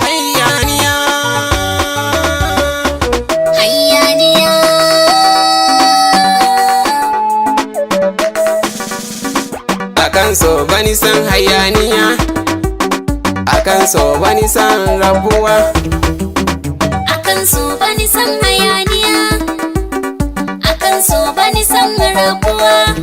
Hayaniya, hayaniya. akan so bani san hayaniya, akan so bani san rabuwa, Akan so bani san hayaniya, akan so bani san rabuwa.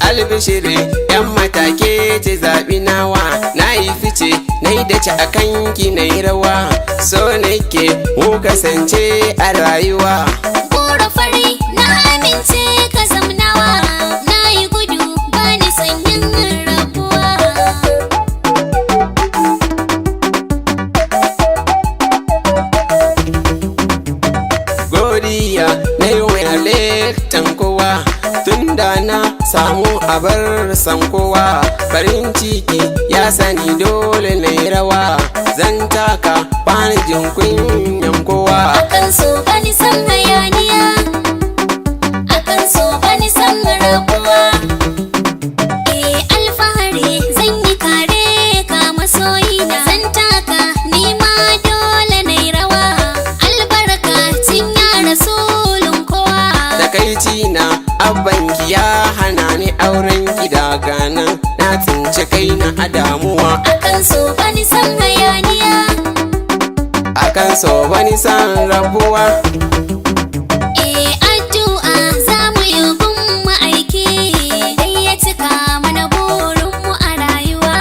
albishiri yan matake ce zaɓi nawa, na yi fice na yi dace a kanki na yi rawa, so nake mu kasance a rayuwa. Goro fari na amince ka zamnawa, na yi gudu bani son yin rabuwa. Godiya na yi wa halittan kowa, tun da na samu abar san kowa, farin ciki ya sani dole na yi rawa, zan taka bani jin kunyan kowa. Akan so bani san hayaniya, akan so bani san rabuwa. Alfahari zan yi kare ka masoyina, zan taka nima dole na yi rawa, albarkacin ya rasulun kowa. Takaici na abbanki ya hana ni auren gida gana, na tsinci kaina a damuwa. Akan so bani san hayaniya, Akan so bani san rabuwa, addu'a za mu yi gun ma'aiki, dai ya cika mana burinmu a rayuwa.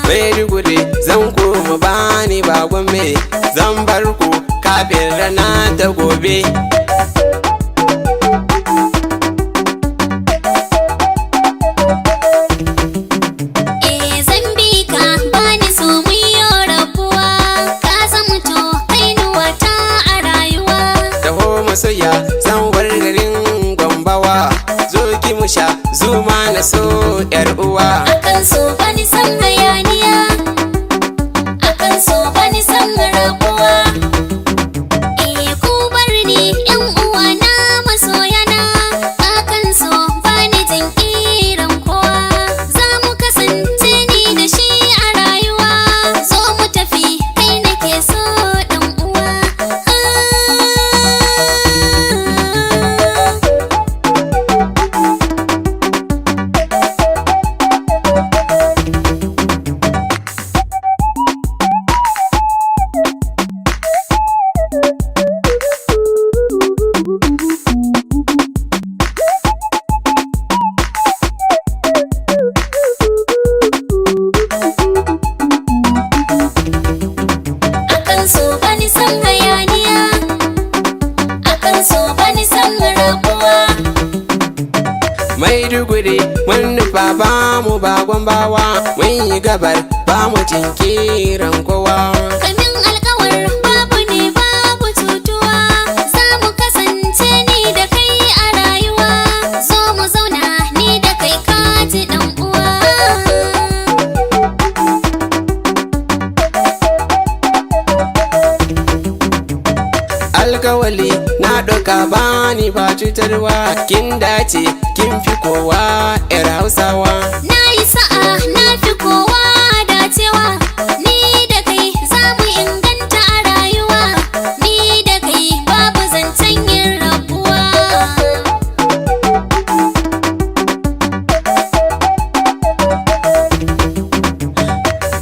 Maiduguri zan koma bani bagon me, zan bar ku kafin rana ta gobe. Zan bi ka bani so mu yi rabuwa, ka zamto kainuwa ta a rayuwa. Taho masoya zan bar garin Gombawa, zo ki mu sha zuma na so yar uwa. Akan so bani san hayaniya, akan so bani san rabuwa. Ku bar ni yan uwa na masoyana, akan so bani jin kiran kowa. Za mu kasance ni da shi a rayuwa, zo mu tafi kai nake so dan uwa. Akan so bani san hayaniya, akan so bani san rabuwa. Maiduguri mun nufa ba mu bagon bawa, mun yi gabar ba mu jinkiran kowa. Kamin alkawar babu ne babu cutuwa, za mu kasance ni da kai a rayuwa, zo mu zauna ni da kai kaji dan uwa. Alkawali na ɗauka bani ba cutarwa, kin dace kin fi kowa yar Hausawa. Na yi sa'a na fi kowa dacewa, ni da kai za mu inganta a rayuwa, ni da kai babu zancen yin rabuwa.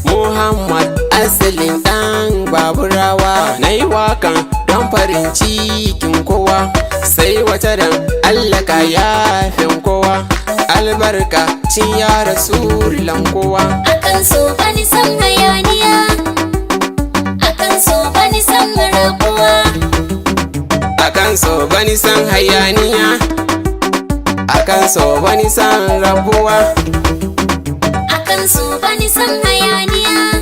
Muhammad asalin ɗan baburawa, na yi wakan don farin cikin kowa, sai wata dan Allah ka yafin kowa, albarka cin ya rasulan kowa. Akan so bani san hayaniya, akan so bani san rabuwa. Akan so bani san hayaniya, akan so bani san rabuwa. Akan so bani san hayaniya,